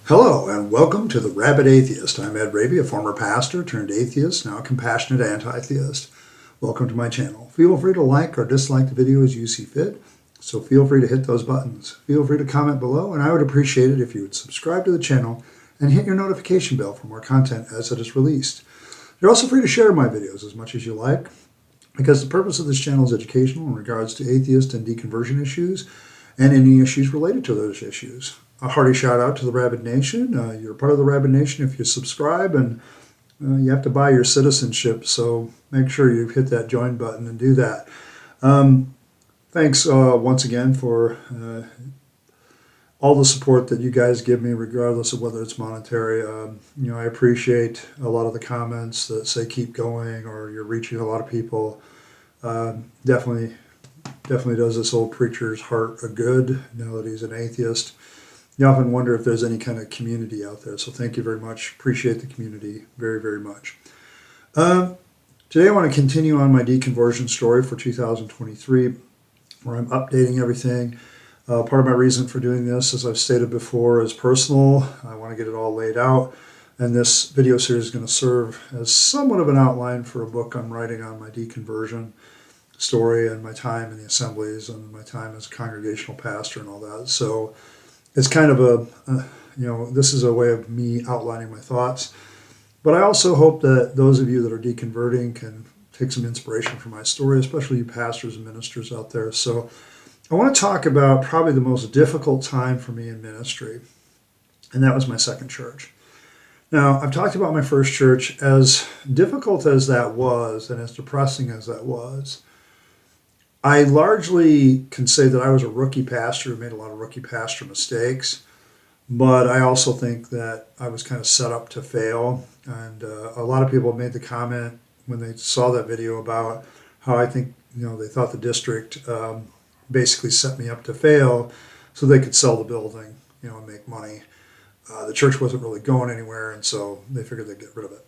Hello and welcome to the Rabyd Atheist. I'm Rabyd, a former pastor turned atheist, now a compassionate anti-theist. Welcome to my channel. Feel free to like or dislike the video as you see fit, so feel free to hit those buttons. Feel free to comment below, and I would appreciate it if you would subscribe to the channel and hit your notification bell for more content as it is released. You're also free to share my videos as much as you like, because the purpose of this channel is educational in regards to atheist and deconversion issues and any issues related to those issues. A hearty shout out to the Rabyd Nation. You're part of the Rabyd Nation if you subscribe, and you have to buy your citizenship, so make sure you hit that join button and do that. Thanks once again for all the support that you guys give me, regardless of whether it's monetary. I appreciate a lot of the comments that say keep going or you're reaching a lot of people. Definitely does this old preacher's heart a good now that he's an atheist. You often wonder if there's any kind of community out there, so thank you very much. Appreciate the community very, very much. Today I want to continue on my deconversion story for 2023, where I'm updating everything. Part of my reason for doing this, as I've stated before, is personal. I want to get it all laid out, and this video series is going to serve as somewhat of an outline for a book I'm writing on my deconversion story and my time in the assemblies and my time as a congregational pastor and all that. So it's kind of this is a way of me outlining my thoughts. But I also hope that those of you that are deconverting can take some inspiration from my story, especially you pastors and ministers out there. So I want to talk about probably the most difficult time for me in ministry, and that was my second church. Now, I've talked about my first church. As difficult as that was and as depressing as that was, I largely can say that I was a rookie pastor who made a lot of rookie pastor mistakes, but I also think that I was kind of set up to fail. And a lot of people made the comment when they saw that video about how I think, they thought the district basically set me up to fail so they could sell the building, and make money. The church wasn't really going anywhere, and so they figured they'd get rid of it.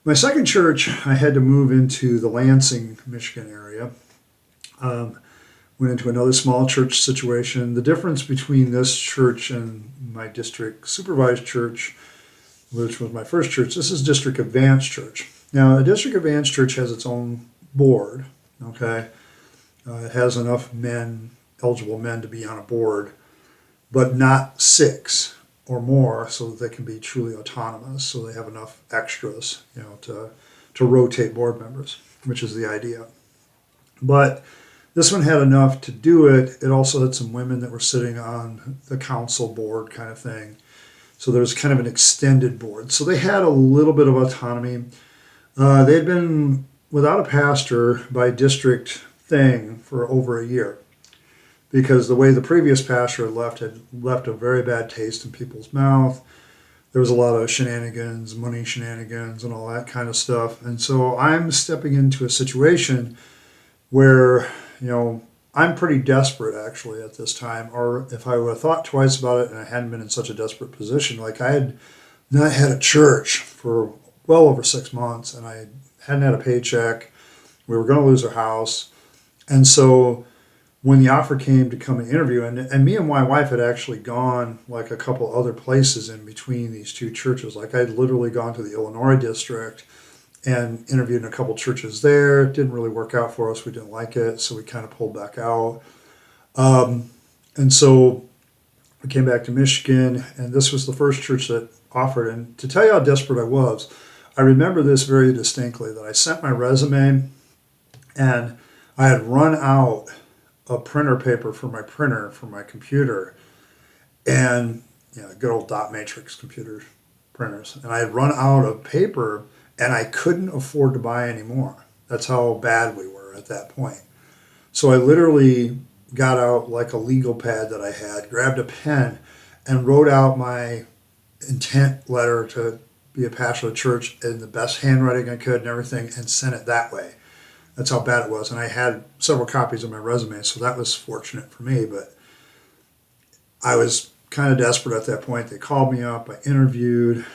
My second church, I had to move into the Lansing, Michigan area. Went into another small church situation. The difference between this church and my district supervised church, which was my first church, this is District Advanced Church. Now, a District Advanced Church has its own board, okay? It has enough eligible men to be on a board, but not 6 or more so that they can be truly autonomous, so they have enough extras, to rotate board members, which is the idea. But this one had enough to do it. It also had some women that were sitting on the council board kind of thing. So there was kind of an extended board. So they had a little bit of autonomy. They had been without a pastor by district thing for over a year, because the way the previous pastor had left a very bad taste in people's mouth. There was a lot of shenanigans, money shenanigans, and all that kind of stuff. And so I'm stepping into a situation where, I'm pretty desperate actually at this time, or if I would have thought twice about it and I hadn't been in such a desperate position, like I had not had a church for well over 6 months, and I hadn't had a paycheck. We were going to lose our house. And so when the offer came to come and interview, and me and my wife had actually gone like a couple other places in between these two churches. Like I'd literally gone to the Illinois district and interviewed in a couple churches there. It didn't really work out for us. We didn't like it, so we kind of pulled back out. And so we came back to Michigan, and this was the first church that offered. And to tell you how desperate I was, I remember this very distinctly, that I sent my resume, and I had run out of printer paper for my printer for my computer, and good old dot matrix computer printers. And I had run out of paper, and I couldn't afford to buy any more. That's how bad we were at that point. So I literally got out like a legal pad that I had, grabbed a pen, and wrote out my intent letter to be a pastor of the church in the best handwriting I could and everything, and sent it that way. That's how bad it was. And I had several copies of my resume, so that was fortunate for me. But I was kind of desperate at that point. They called me up. I interviewed.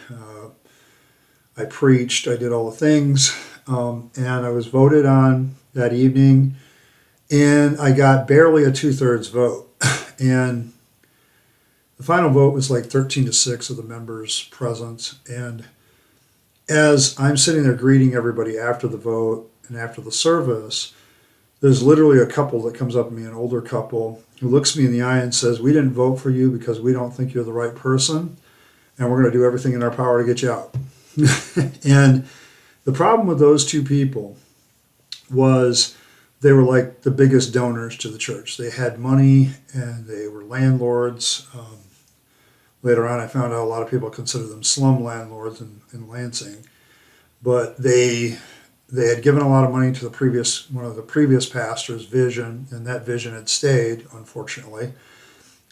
I preached, I did all the things, and I was voted on that evening, and I got barely a 2/3 vote. And The final vote was like 13-6 of the members present. And as I'm sitting there greeting everybody after the vote and after the service, there's literally a couple that comes up to me, an older couple, who looks me in the eye and says, "We didn't vote for you because we don't think you're the right person, and we're going to do everything in our power to get you out." And the problem with those two people was they were like the biggest donors to the church. They had money and they were landlords. Later on, I found out a lot of people consider them slum landlords in Lansing. But they had given a lot of money to one of the previous pastors' vision, and that vision had stayed, unfortunately.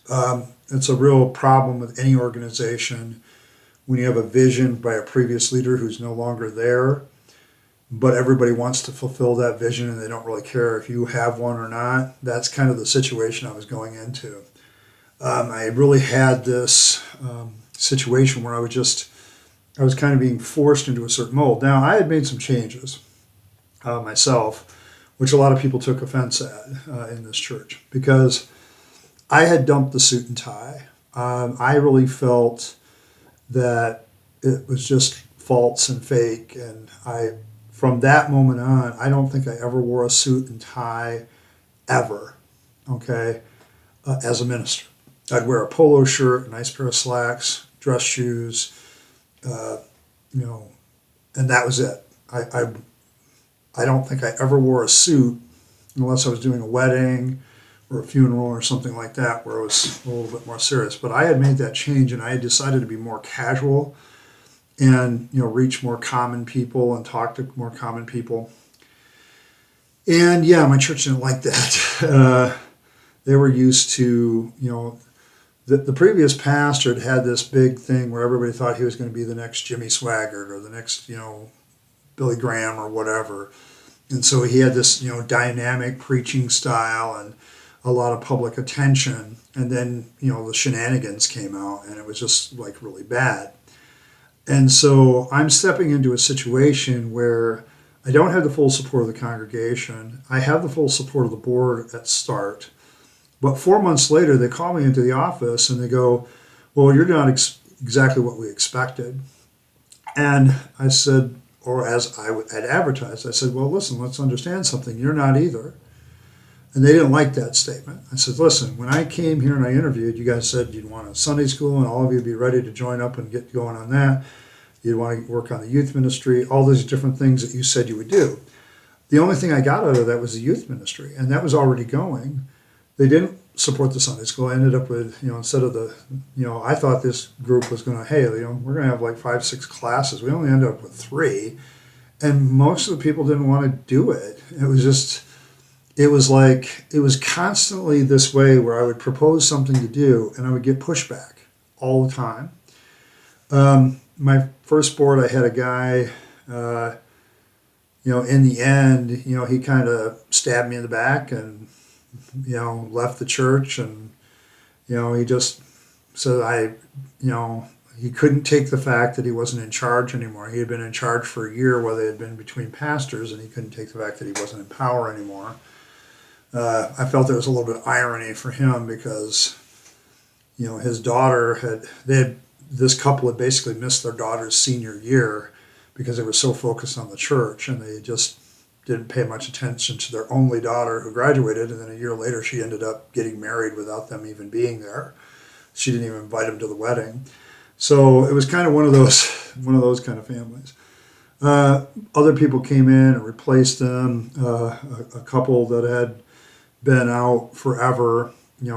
It's a real problem with any organization when you have a vision by a previous leader who's no longer there, but everybody wants to fulfill that vision and they don't really care if you have one or not. That's kind of the situation I was going into. I really had this situation where I was kind of being forced into a certain mold. Now, I had made some changes myself, which a lot of people took offense at in this church, because I had dumped the suit and tie. I really felt that it was just false and fake, and from that moment on, I don't think I ever wore a suit and tie ever, okay, as a minister. I'd wear a polo shirt, a nice pair of slacks, dress shoes, and that was it. I don't think I ever wore a suit unless I was doing a wedding or a funeral or something like that, where it was a little bit more serious. But I had made that change, and I had decided to be more casual and reach more common people and talk to more common people. And yeah, my church didn't like that. They were used to, the previous pastor had this big thing where everybody thought he was going to be the next Jimmy Swaggart or the next, Billy Graham or whatever. And so he had this, dynamic preaching style and a lot of public attention. And then, the shenanigans came out, and it was just like really bad. And so I'm stepping into a situation where I don't have the full support of the congregation. I have the full support of the board at start. But 4 months later, they call me into the office and they go, "Well, you're not exactly what we expected." And I said, or as I had advertised, I said, "Well, listen, let's understand something. You're not either." And they didn't like that statement. I said, "Listen, when I came here and I interviewed, you guys said you'd want a Sunday school and all of you would be ready to join up and get going on that. You'd want to work on the youth ministry, all those different things that you said you would do." The only thing I got out of that was the youth ministry, and that was already going. They didn't support the Sunday school. I ended up with, instead of I thought this group was going to, hey, we're going to have like 5-6 classes. We only ended up with 3. And most of the people didn't want to do it. It was constantly this way where I would propose something to do and I would get pushback all the time. My first board, I had a guy, in the end, he kind of stabbed me in the back and, left the church, and, he just said he couldn't take the fact that he wasn't in charge anymore. He had been in charge for a year while they had been between pastors, and he couldn't take the fact that he wasn't in power anymore. I felt there was a little bit of irony for him because, his daughter this couple had basically missed their daughter's senior year because they were so focused on the church, and they just didn't pay much attention to their only daughter who graduated, and then a year later she ended up getting married without them even being there. She didn't even invite him to the wedding. So it was kind of one of those kind of families. Other people came in and replaced them. A couple that had been out forever,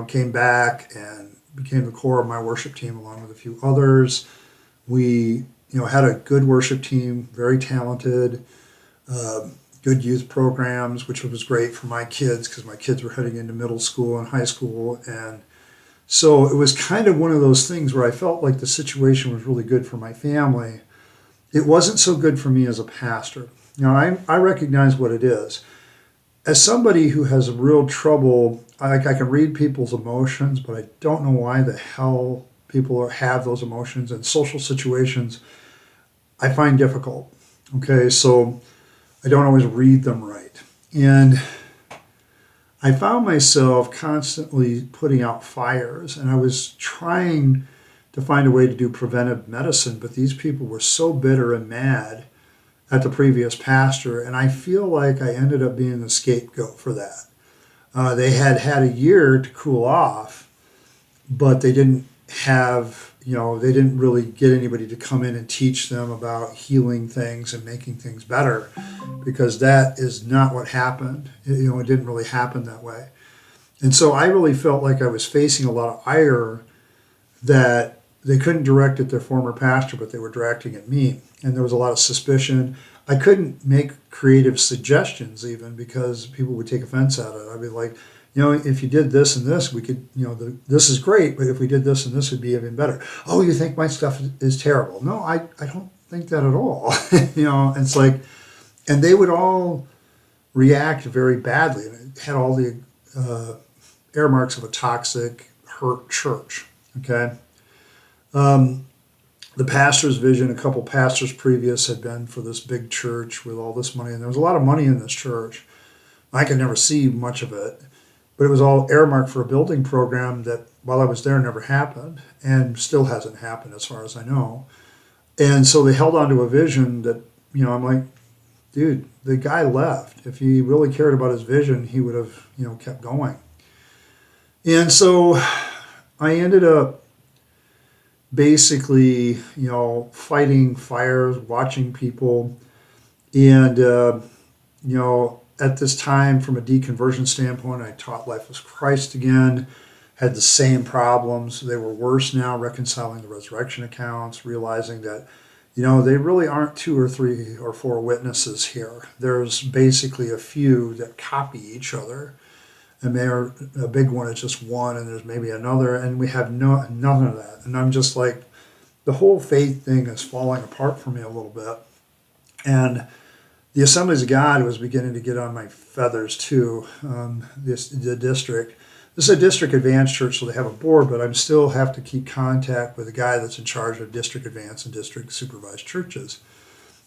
came back and became the core of my worship team along with a few others. We, had a good worship team, very talented, good youth programs, which was great for my kids because my kids were heading into middle school and high school. And so it was kind of one of those things where I felt like the situation was really good for my family. It wasn't so good for me as a pastor. Now, I recognize what it is. As somebody who has real trouble, I can read people's emotions, but I don't know why the hell people have those emotions in social situations. I find difficult. Okay, so I don't always read them right. And I found myself constantly putting out fires, and I was trying to find a way to do preventive medicine, but these people were so bitter and mad at the previous pastor, and I feel like I ended up being the scapegoat for that. They had had a year to cool off, but they didn't have, they didn't really get anybody to come in and teach them about healing things and making things better, because that is not what happened. It didn't really happen that way. And so I really felt like I was facing a lot of ire that they couldn't direct at their former pastor, but they were directing at me. And there was a lot of suspicion. I couldn't make creative suggestions even because people would take offense at it. I'd be like, if you did this and this, we could, this is great, but if we did this and this, would be even better. Oh, you think my stuff is terrible? No, I don't think that at all. And it's like, and they would all react very badly. And it had all the air marks of a toxic, hurt church. Okay. The pastor's vision, a couple pastors previous had been for this big church with all this money, and there was a lot of money in this church. I could never see much of it, but it was all earmarked for a building program that, while I was there, never happened, and still hasn't happened as far as I know. And so they held on to a vision that, I'm like, dude, the guy left. If he really cared about his vision, he would have, kept going. And so I ended up basically, fighting fires, watching people. And, at this time, from a deconversion standpoint, I taught Life with Christ again, had the same problems. They were worse now, reconciling the resurrection accounts, realizing that, they really aren't 2 or 3 or 4 witnesses here. There's basically a few that copy each other. And a big one is just one, and there's maybe another, and we have none of that. And I'm just like, the whole faith thing is falling apart for me a little bit. And the Assemblies of God was beginning to get on my feathers too. The district. This is a district advanced church, so they have a board, but I still have to keep contact with the guy that's in charge of district advanced and district supervised churches.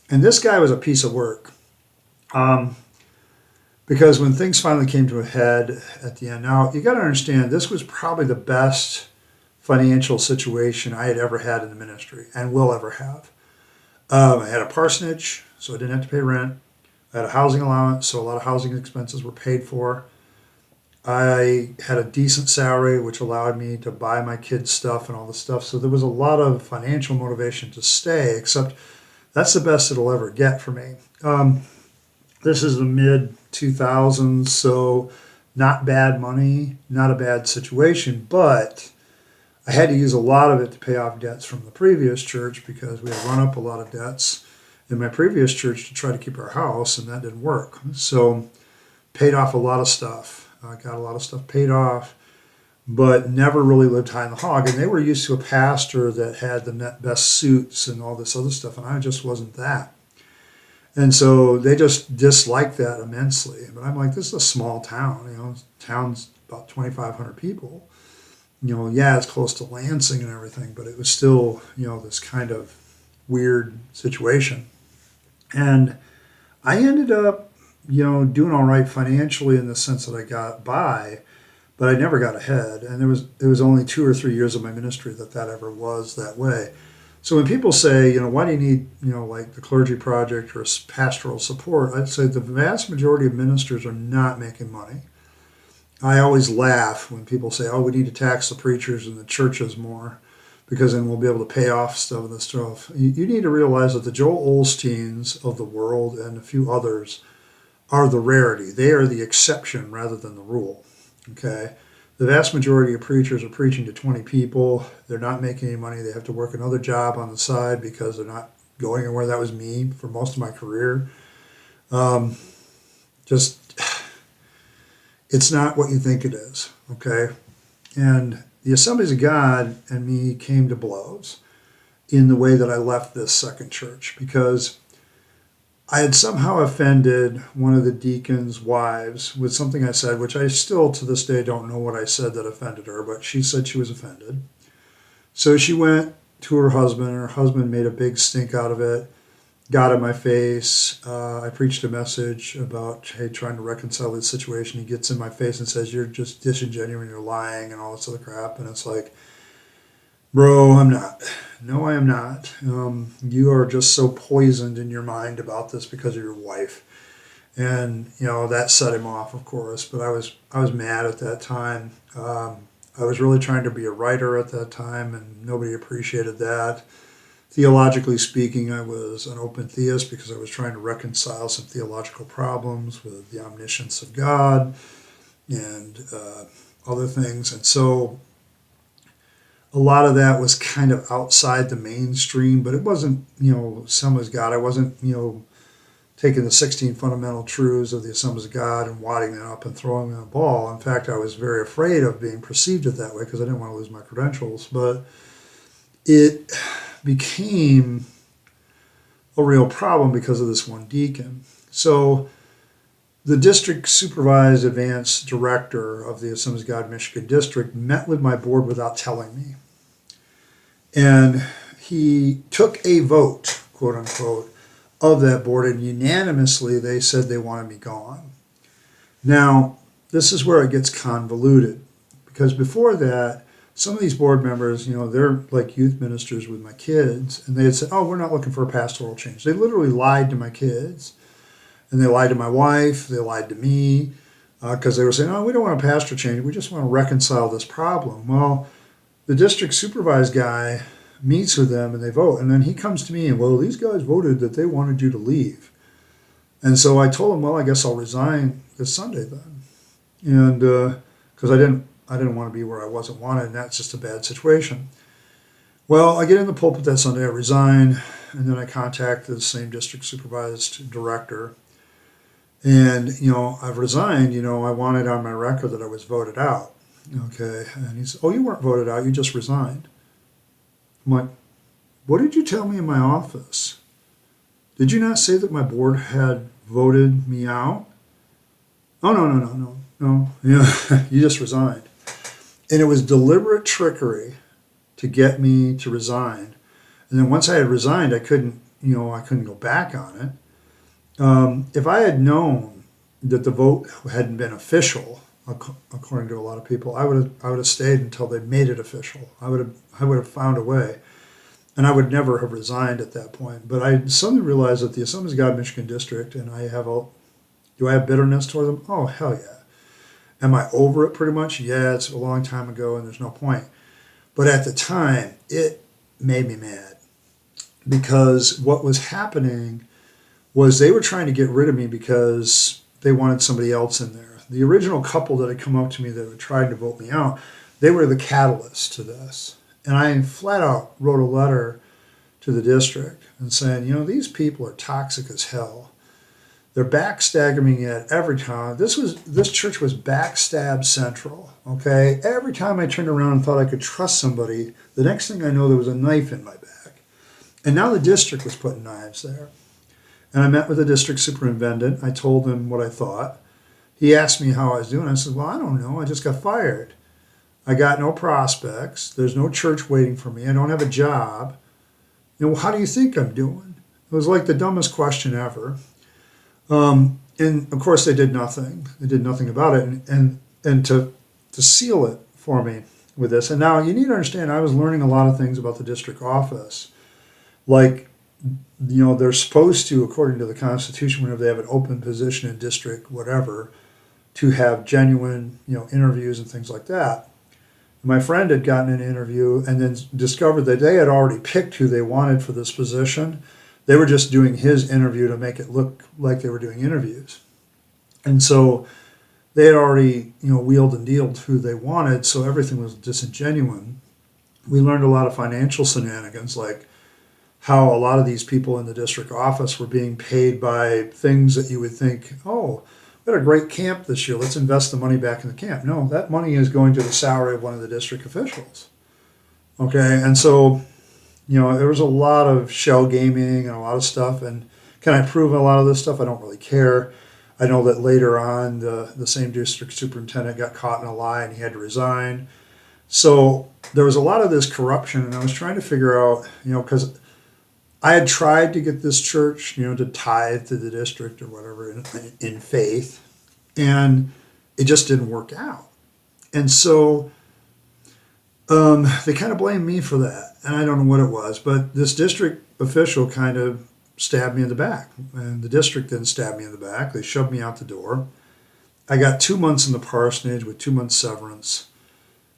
And this guy was a piece of work. Because when things finally came to a head at the end, now you got to understand, this was probably the best financial situation I had ever had in the ministry and will ever have. I had a parsonage, so I didn't have to pay rent. I had a housing allowance, so a lot of housing expenses were paid for. I had a decent salary, which allowed me to buy my kids stuff and all this stuff. So there was a lot of financial motivation to stay, except that's the best it'll ever get for me. This is the mid-2000s, so not bad money, not a bad situation, but I had to use a lot of it to pay off debts from the previous church because we had run up a lot of debts in my previous church to try to keep our house, and that didn't work. So paid off a lot of stuff. I got a lot of stuff paid off, but never really lived high in the hog. And they were used to a pastor that had the best suits and all this other stuff, and I just wasn't that. And so they just disliked that immensely. But I'm like, this is a small town, town's about 2,500 people. It's close to Lansing and everything, but it was still, this kind of weird situation. And I ended up, doing all right financially in the sense that I got by, but I never got ahead. And it was only 2 or 3 years of my ministry that ever was that way. So when people say, why do you need, like the clergy project or pastoral support, I'd say the vast majority of ministers are not making money. I always laugh when people say, oh, we need to tax the preachers and the churches more because then we'll be able to pay off some of this stuff. You need to realize that the Joel Osteens of the world and a few others are the rarity. They are the exception rather than the rule, okay? The vast majority of preachers are preaching to 20 people. They're not making any money. They have to work another job on the side because they're not going anywhere. That was me for most of my career. It's not what you think it is, okay? And the Assemblies of God and me came to blows in the way that I left this second church because I had somehow offended one of the deacon's wives with something I said, which I still to this day don't know what I said that offended her, but she said she was offended. So she went to her husband, and her husband made a big stink out of it. got in my face. I preached a message about, hey, trying to reconcile this situation. He gets in my face and says, you're just disingenuous, you're lying, and all this other crap. And it's like, bro, I'm not. No, I am not. You are just so poisoned in your mind about this because of your wife. And that set him off, of course. But I was mad at that time. I was really trying to be a writer at that time, and nobody appreciated that. Theologically speaking, I was an open theist because I was trying to reconcile some theological problems with the omniscience of God and other things. And so a lot of that was kind of outside the mainstream, but it wasn't, Assemblies of God. I wasn't, taking the 16 fundamental truths of the Assemblies of God and wadding them up and throwing them a ball. In fact, I was very afraid of being perceived it that way because I didn't want to lose my credentials. But it became a real problem because of this one deacon. So the district supervised advanced director of the Assemblies of God Michigan district met with my board without telling me. And he took a vote, quote unquote, of that board, and unanimously they said they wanted me gone. Now, this is where it gets convoluted, because before that, some of these board members, they're like youth ministers with my kids, and they had said, oh, we're not looking for a pastoral change. They literally lied to my kids, and they lied to my wife, they lied to me, because they were saying, oh, we don't want a pastor change, we just want to reconcile this problem. Well, the district supervised guy meets with them and they vote, and then he comes to me and, well, these guys voted that they wanted you to leave. And so I told him, well, I guess I'll resign this Sunday then. And because I didn't want to be where I wasn't wanted, and that's just a bad situation. Well, I get in the pulpit that Sunday, I resign, and then I contact the same district supervised director. And, I've resigned, I wanted on my record that I was voted out. Okay. And he said, oh, you weren't voted out, you just resigned. I'm like, what did you tell me in my office? Did you not say that my board had voted me out? Oh, no. You just resigned. And it was deliberate trickery to get me to resign. And then once I had resigned, I couldn't go back on it. If I had known that the vote hadn't been official, according to a lot of people, I would have stayed until they made it official. I would have found a way, and I would never have resigned at that point. But I suddenly realized that the Assemblies of God Michigan District, and do I have bitterness toward them? Oh, hell yeah. Am I over it pretty much? Yeah, it's a long time ago, and there's no point. But at the time, it made me mad, because what was happening was they were trying to get rid of me because they wanted somebody else in there. The original couple that had come up to me that had tried to vote me out, they were the catalyst to this. And I flat out wrote a letter to the district and saying, these people are toxic as hell. They're backstabbing me at every time. This church was backstab central, okay? Every time I turned around and thought I could trust somebody, the next thing I know, there was a knife in my back. And now the district was putting knives there. And I met with the district superintendent. I told him what I thought. He asked me how I was doing. I said, well, I don't know. I just got fired. I got no prospects. There's no church waiting for me. I don't have a job. How do you think I'm doing? It was like the dumbest question ever. And of course, they did nothing. They did nothing about it. And to seal it for me with this. And now you need to understand, I was learning a lot of things about the district office. Like, they're supposed to, according to the Constitution, whenever they have an open position in district, whatever, to have genuine, interviews and things like that. My friend had gotten an interview and then discovered that they had already picked who they wanted for this position. They were just doing his interview to make it look like they were doing interviews. And so they had already, wheeled and dealed who they wanted, so everything was disingenuous. We learned a lot of financial shenanigans, like how a lot of these people in the district office were being paid by things that you would think, oh, we had a great camp this year, let's invest the money back in the camp. No, that money is going to the salary of one of the district officials. Okay, and so, there was a lot of shell gaming and a lot of stuff, and can I prove a lot of this stuff? I don't really care. I know that later on, the same district superintendent got caught in a lie and he had to resign. So there was a lot of this corruption, and I was trying to figure out, because I had tried to get this church, to tithe to the district or whatever in faith, and it just didn't work out. And so they kind of blamed me for that, and I don't know what it was, but this district official kind of stabbed me in the back, and the district didn't stab me in the back. They shoved me out the door. I got 2 months in the parsonage with 2 months severance.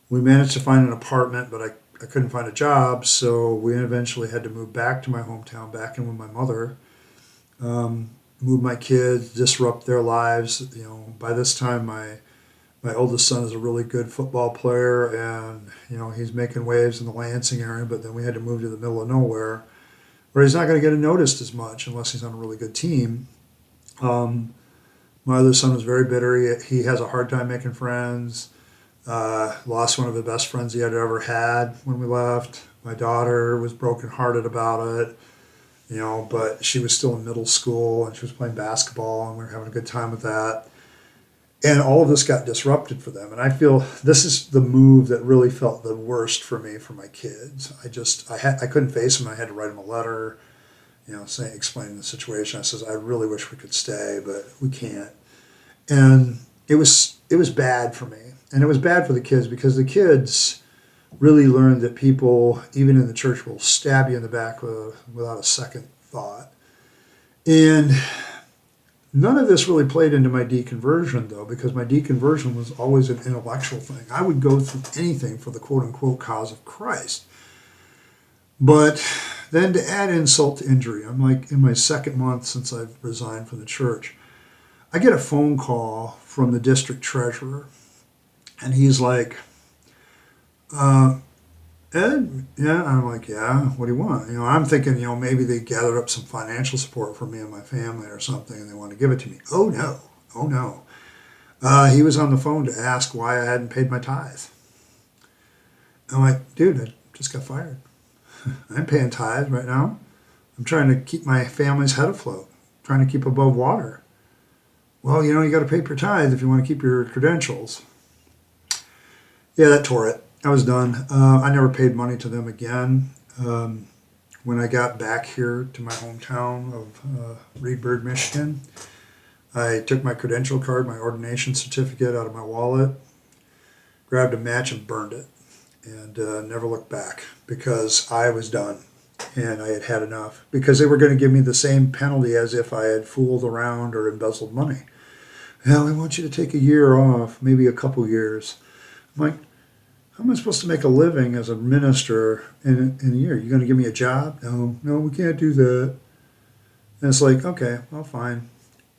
We managed to find an apartment, but I couldn't find a job, so we eventually had to move back to my hometown, back in with my mother, move my kids, disrupt their lives. By this time, my oldest son is a really good football player, and he's making waves in the Lansing area, but then we had to move to the middle of nowhere, where he's not going to get noticed as much unless he's on a really good team. My other son was very bitter. He has a hard time making friends. Lost one of the best friends he had ever had when we left. My daughter was brokenhearted about it, but she was still in middle school and she was playing basketball and we were having a good time with that. And all of this got disrupted for them. And I feel this is the move that really felt the worst for me, for my kids. I couldn't face them. I had to write them a letter, explaining the situation. I says, I really wish we could stay, but we can't. And it was bad for me. And it was bad for the kids because the kids really learned that people, even in the church, will stab you in the back without a second thought. And none of this really played into my deconversion, though, because my deconversion was always an intellectual thing. I would go through anything for the quote-unquote cause of Christ. But then to add insult to injury, I'm like in my second month since I've resigned from the church, I get a phone call from the district treasurer, and he's like, Ed? Yeah. I'm like, yeah, what do you want? I'm thinking, maybe they gathered up some financial support for me and my family or something and they want to give it to me. Oh, no. He was on the phone to ask why I hadn't paid my tithe. I'm like, dude, I just got fired. I'm paying tithe right now. I'm trying to keep my family's head afloat, trying to keep above water. Well, you got to pay your tithe if you want to keep your credentials. Yeah, that tore it. I was done. I never paid money to them again. When I got back here to my hometown of Rabyd, Michigan, I took my credential card, my ordination certificate out of my wallet, grabbed a match and burned it, and never looked back because I was done and I had had enough because they were going to give me the same penalty as if I had fooled around or embezzled money. Well, I want you to take a year off, maybe a couple years. I'm like, how am I supposed to make a living as a minister in a year? You going to give me a job? No, we can't do that. And it's like, okay, well, fine.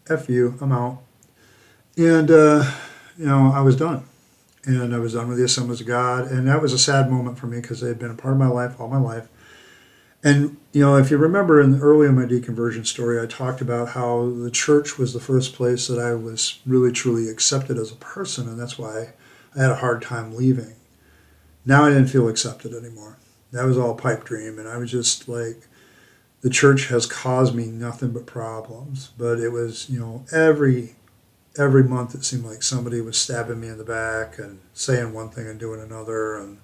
F you, I'm out. And, I was done. And I was done with the Assemblies of God. And that was a sad moment for me because they had been a part of my life all my life. And, if you remember early in my deconversion story, I talked about how the church was the first place that I was really, truly accepted as a person. And that's why I had a hard time leaving. Now I didn't feel accepted anymore. That was all a pipe dream. And I was just like, the church has caused me nothing but problems. But it was, every month it seemed like somebody was stabbing me in the back and saying one thing and doing another. And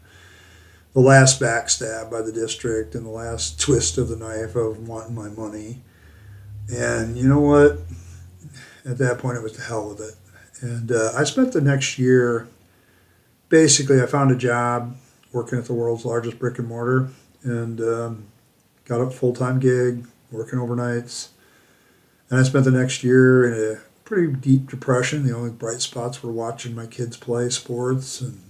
the last backstab by the district and the last twist of the knife of wanting my money. And you know what? At that point, it was to hell with it. And I spent the next year, basically, I found a job working at the world's largest brick and mortar and got a full-time gig, working overnights. And I spent the next year in a pretty deep depression. The only bright spots were watching my kids play sports. And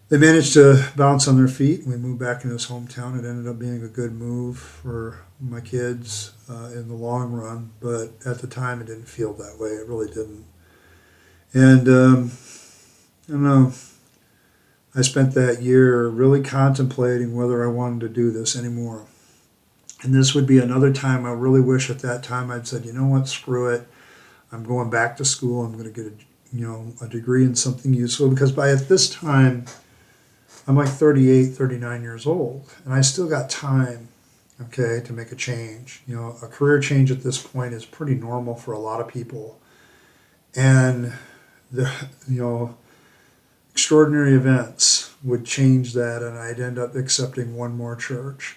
they managed to bounce on their feet. We moved back into this hometown. It ended up being a good move for my kids in the long run. But at the time, it didn't feel that way. It really didn't. And I don't know. I spent that year really contemplating whether I wanted to do this anymore. And this would be another time I really wish at that time I'd said, you know what, screw it. I'm going back to school. I'm going to get a degree in something useful because by this time, I'm like 38, 39 years old. And I still got time, okay, to make a change. A career change at this point is pretty normal for a lot of people. And extraordinary events would change that, and I'd end up accepting one more church.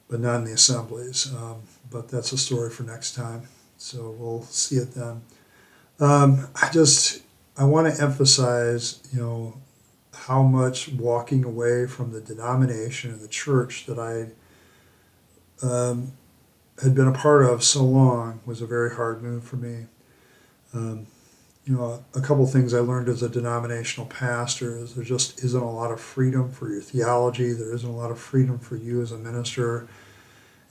but not in the assemblies. But that's a story for next time. So we'll see it then. I want to emphasize, how much walking away from the denomination and the church that I had been a part of so long was a very hard move for me. Um, a couple things I learned as a denominational pastor is there just isn't a lot of freedom for your theology. There isn't a lot of freedom for you as a minister.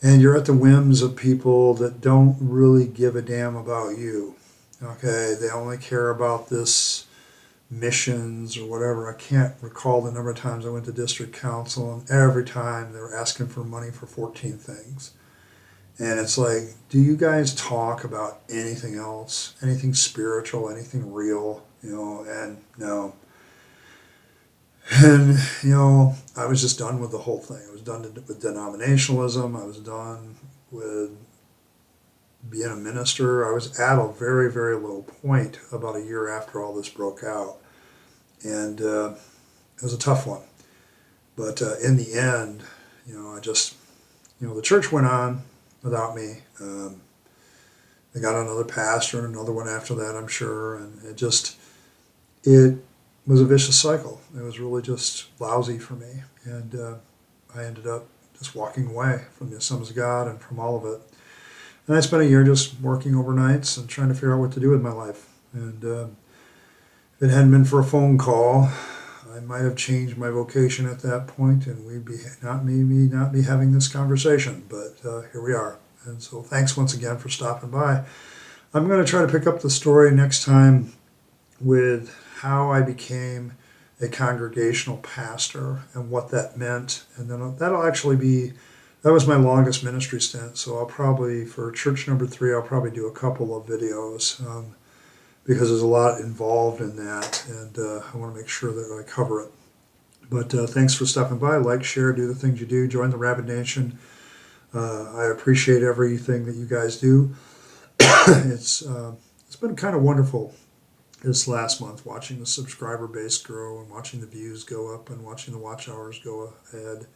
And you're at the whims of people that don't really give a damn about you. Okay, they only care about this missions or whatever. I can't recall the number of times I went to district council, and every time they were asking for money for 14 things. And it's like, do you guys talk about anything else, anything spiritual, anything real? And no. And, I was just done with the whole thing. I was done with denominationalism. I was done with being a minister. I was at a very, very low point about a year after all this broke out. And it was a tough one. But in the end, the church went on without me. They got another pastor and another one after that, I'm sure. And it was a vicious cycle. It was really just lousy for me. And I ended up just walking away from the Assemblies of God and from all of it. And I spent a year just working overnights and trying to figure out what to do with my life. And if it hadn't been for a phone call, I might have changed my vocation at that point, and we'd not be having this conversation. But here we are. And so thanks once again for stopping by. I'm going to try to pick up the story next time with how I became a congregational pastor and what that meant. And then that was my longest ministry stint. So I'll probably, for church number 3, I'll probably do a couple of videos because there's a lot involved in that. And I want to make sure that I cover it. But thanks for stopping by. Like, share, do the things you do. Join the Rabyd Nation. I appreciate everything that you guys do. It's been kind of wonderful this last month, watching the subscriber base grow and watching the views go up and watching the watch hours go ahead.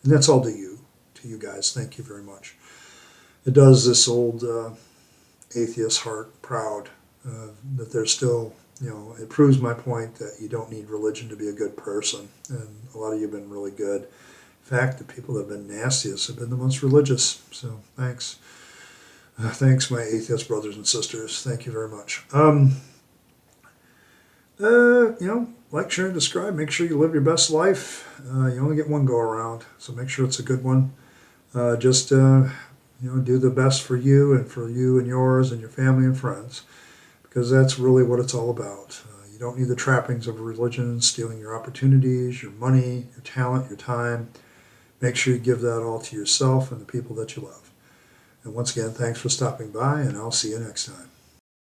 And that's all to you guys. Thank you very much. It does this old atheist heart proud that there's still, it proves my point that you don't need religion to be a good person. And a lot of you have been really good. In fact, the people that have been nastiest have been the most religious. So thanks. Thanks, my atheist brothers and sisters. Thank you very much. Like, share, and subscribe. Make sure you live your best life. You only get one go around, so make sure it's a good one. Do the best for you and yours and your family and friends, because that's really what it's all about. You don't need the trappings of religion stealing your opportunities, your money, your talent, your time. Make sure you give that all to yourself and the people that you love. And once again, thanks for stopping by, and I'll see you next time.